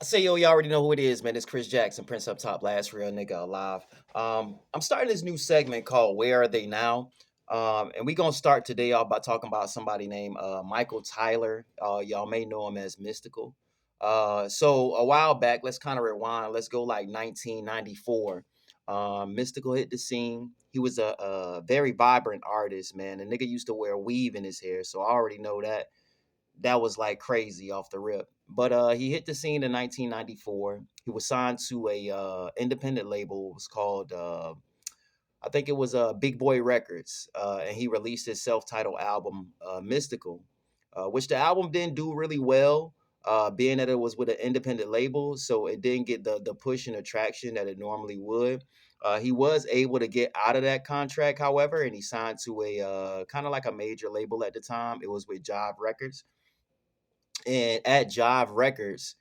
Say yo, you already know who it is, man. It's Chris Jackson, Prince Up Top, last real nigga alive. I'm starting this new segment called "Where Are They Now," and we gonna start today off by talking about somebody named Michael Tyler. Y'all may know him as Mystical. So a while back, let's kind of rewind. Let's go like 1994. Mystical hit the scene. He was a very vibrant artist, man. The nigga used to wear weave in his hair, so I already know that was like crazy off the rip. But he hit the scene in 1994. He was signed to a independent label. It was called I think it was Big Boy Records, and he released his self-titled album Mystical, which the album didn't do really well. Being that it was with an independent label, so it didn't get the push and attraction that it normally would. He was able to get out of that contract, however, and he signed to a kind of like a major label at the time. It was with Jive Records, and at Jive Records,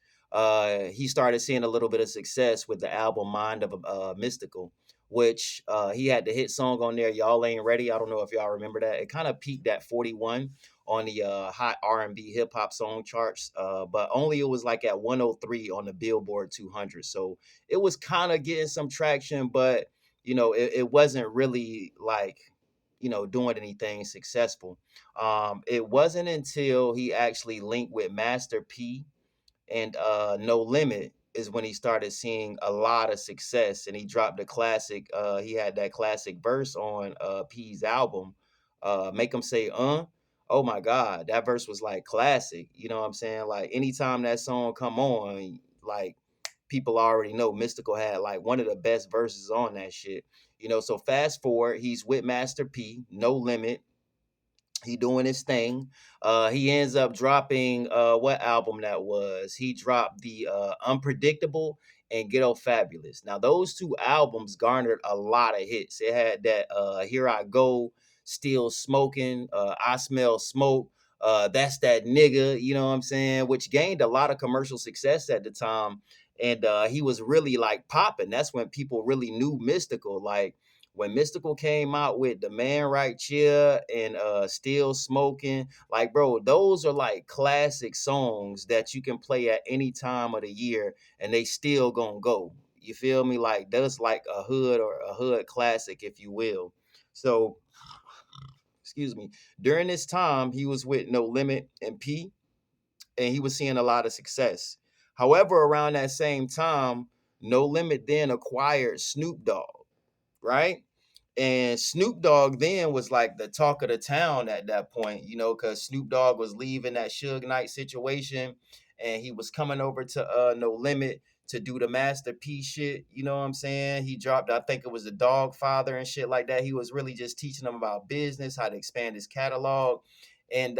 he started seeing a little bit of success with the album Mind of Mystical, which he had the hit song on there, Y'all Ain't Ready. I don't know if y'all remember that. It kind of peaked at 41 on the hot R&B hip hop song charts, but only it was like at 103 on the Billboard 200. So it was kind of getting some traction, but it wasn't really like doing anything successful. It wasn't until he actually linked with Master P and No Limit is when he started seeing a lot of success, and he dropped a classic. He had that classic verse on P's album, "Make 'Em Say." Oh my God, that verse was like classic. You know what I'm saying? Like anytime that song come on, like people already know Mystical had like one of the best verses on that shit. So fast forward, he's with Master P, No Limit. He doing his thing. He ends up dropping what album that was? He dropped the Unpredictable and Ghetto Fabulous. Now those two albums garnered a lot of hits. It had that Here I Go, Still Smoking, I Smell Smoke. That's that nigga, you know what I'm saying? Which gained a lot of commercial success at the time. And he was really like popping. That's when people really knew Mystical. Like when Mystical came out with The Man Right Cheer and Still Smoking, like bro, those are like classic songs that you can play at any time of the year and they still gonna go. You feel me? Like that's like a hood or a hood classic, if you will. So, excuse me. During this time, he was with No Limit and P, and he was seeing a lot of success. However, around that same time, No Limit then acquired Snoop Dogg, right? And Snoop Dogg then was like the talk of the town at that point, because Snoop Dogg was leaving that Suge Knight situation, and he was coming over to No Limit to do the Master P shit. You know what I'm saying? He dropped, I think it was the Dog Father and shit like that. He was really just teaching them about business, how to expand his catalog. And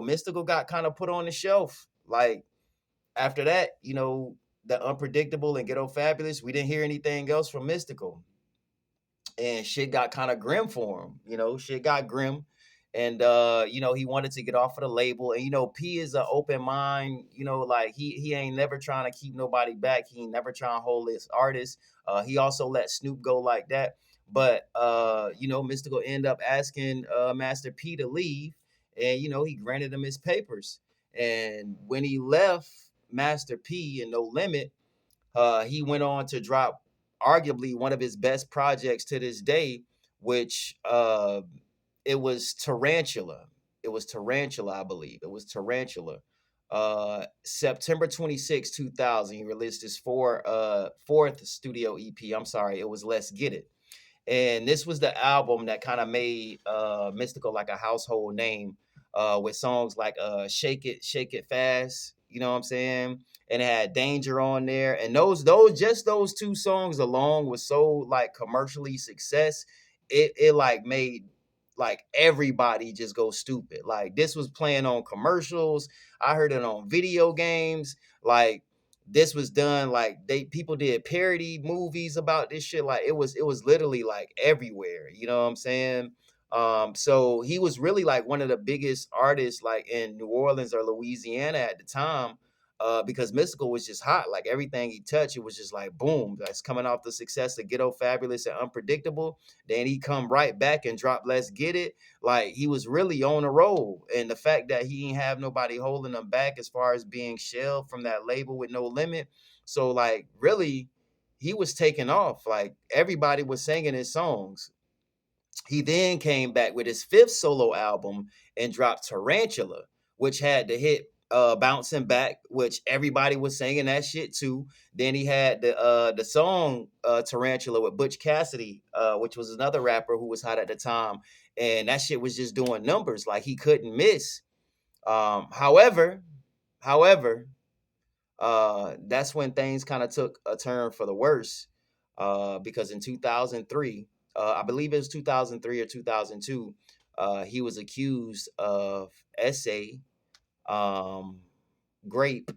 Mystical got kind of put on the shelf. Like after that, the Unpredictable and Ghetto Fabulous, we didn't hear anything else from Mystical, and shit got kind of grim for him. Shit got grim, and he wanted to get off of the label. And P is an open mind. Like he ain't never trying to keep nobody back. He ain't never trying to hold his artists. He also let Snoop go like that. But Mystical end up asking Master P to leave, and he granted him his papers. And when he left Master P and No Limit, he went on to drop arguably one of his best projects to this day, which it was Tarantula. It was Tarantula, I believe. It was Tarantula. September 26, 2000, he released his fourth studio EP. I'm sorry, it was Let's Get It. And this was the album that kind of made Mystical like a household name, with songs like Shake It Fast, you know what I'm saying? And it had Danger on there. And those two songs alone was so like commercially success. It like made like everybody just go stupid. Like this was playing on commercials. I heard it on video games. Like this was done, like people did parody movies about this shit. Like it was literally like everywhere, you know what I'm saying? So he was really like one of the biggest artists like in New Orleans or Louisiana at the time. because Mystical was just hot. Like everything he touched, it was just like boom. That's coming off the success of Ghetto Fabulous and Unpredictable. Then he come right back and drop Let's Get It. Like he was really on a roll. And the fact that he didn't have nobody holding him back as far as being shelled from that label with No Limit. So like really, he was taking off. Like everybody was singing his songs. He then came back with his fifth solo album and dropped Tarantula, which had the hit Bouncing Back, which everybody was singing that shit too. Then he had the song Tarantula with Butch Cassidy, which was another rapper who was hot at the time. And that shit was just doing numbers. Like he couldn't miss. However, however, that's when things kind of took a turn for the worse. Because in 2003, I believe it was 2003 or 2002, he was accused of essay, um, grape,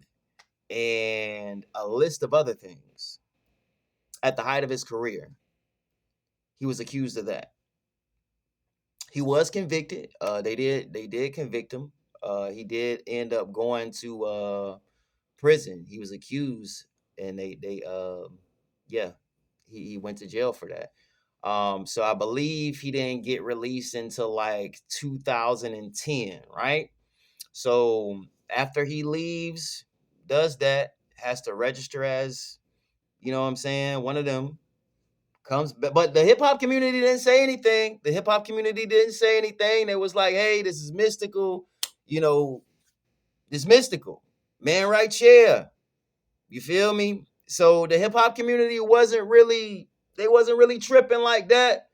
and a list of other things. At the height of his career, he was accused of that. He was convicted. They did convict him. He did end up going to prison. He was accused, and yeah, he went to jail for that. So I believe he didn't get released until like 2010, right? So after he leaves, does that, has to register as, you know what I'm saying, one of them comes, but the hip hop community didn't say anything. The hip hop community didn't say anything. They was like, hey, this is Mystical, you know, this Mystical man right here. You feel me? So the hip hop community wasn't really tripping like that.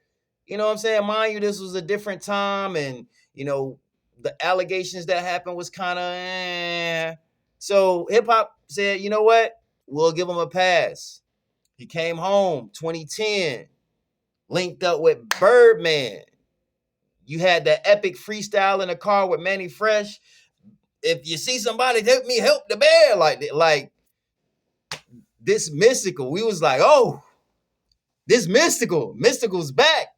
You know what I'm saying? Mind you, this was a different time, and you know, the allegations that happened was kind of So hip hop said, you know what? We'll give him a pass. He came home 2010, linked up with Birdman. You had that epic freestyle in the car with Manny Fresh. If you see somebody, help me help the bear, like this Mystical. We was like, oh, this Mystical's back.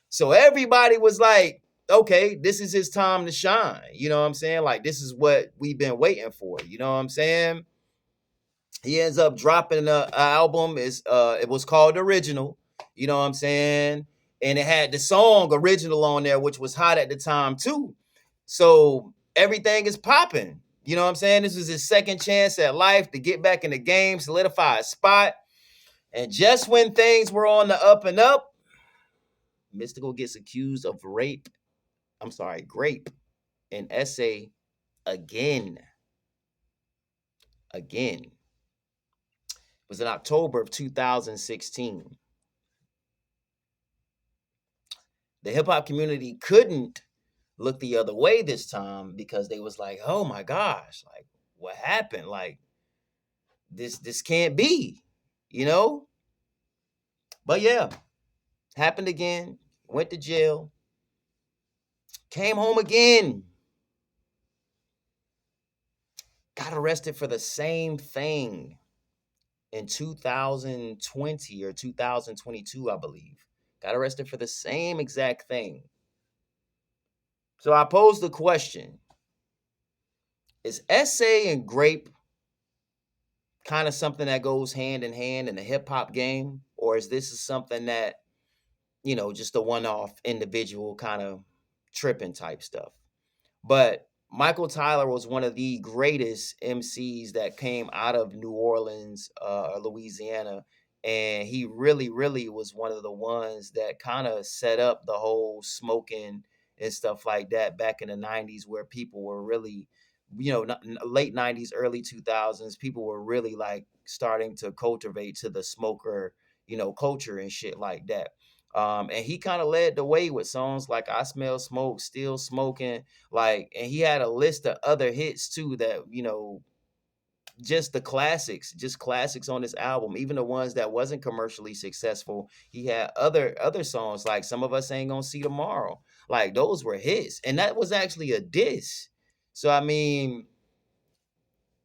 So everybody was like, okay, this is his time to shine. You know what I'm saying? Like, this is what we've been waiting for. You know what I'm saying? He ends up dropping a album. It was called Original. You know what I'm saying? And it had the song Original on there, which was hot at the time too. So everything is popping. You know what I'm saying? This was his second chance at life to get back in the game, solidify a spot. And just when things were on the up and up, Mystical gets accused of grape and essay again. Again. It was in October of 2016. The hip hop community couldn't look the other way this time because they was like, oh my gosh, like what happened? Like this can't be, you know? But yeah, happened again, went to jail, came home again, got arrested for the same thing in 2020 or 2022, I believe. Got arrested for the same exact thing. So I posed the question, is essay and grape kind of something that goes hand in hand in the hip hop game? Or is this something that, just a one off individual kind of tripping type stuff? But Michael Tyler was one of the greatest MCs that came out of New Orleans, Louisiana. And he really, really was one of the ones that kind of set up the whole smoking and stuff like that back in the 90s, where people were really, late 90s, early 2000s, people were really like starting to cultivate to the smoker, culture and shit like that. And he kind of led the way with songs like I Smell Smoke, Still Smoking, like, and he had a list of other hits too that, just classics on this album, even the ones that wasn't commercially successful. He had other songs like Some of Us Ain't Gonna See Tomorrow. Like those were hits. And that was actually a diss. So I mean,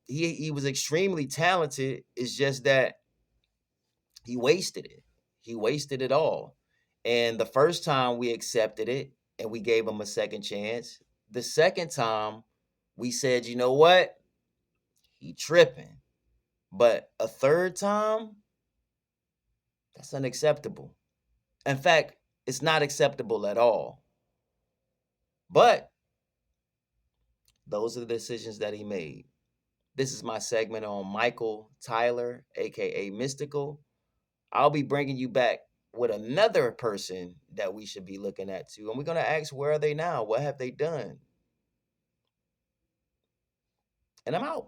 he was extremely talented. It's just that he wasted it. He wasted it all. And the first time we accepted it and we gave him a second chance. The second time we said, you know what? he tripping. But a third time, that's unacceptable. In fact, it's not acceptable at all. But those are the decisions that he made. This is my segment on Michael Tyler, aka Mystikal. I'll be bringing you back with another person that we should be looking at too. And we're going to ask, where are they now? What have they done? And I'm out.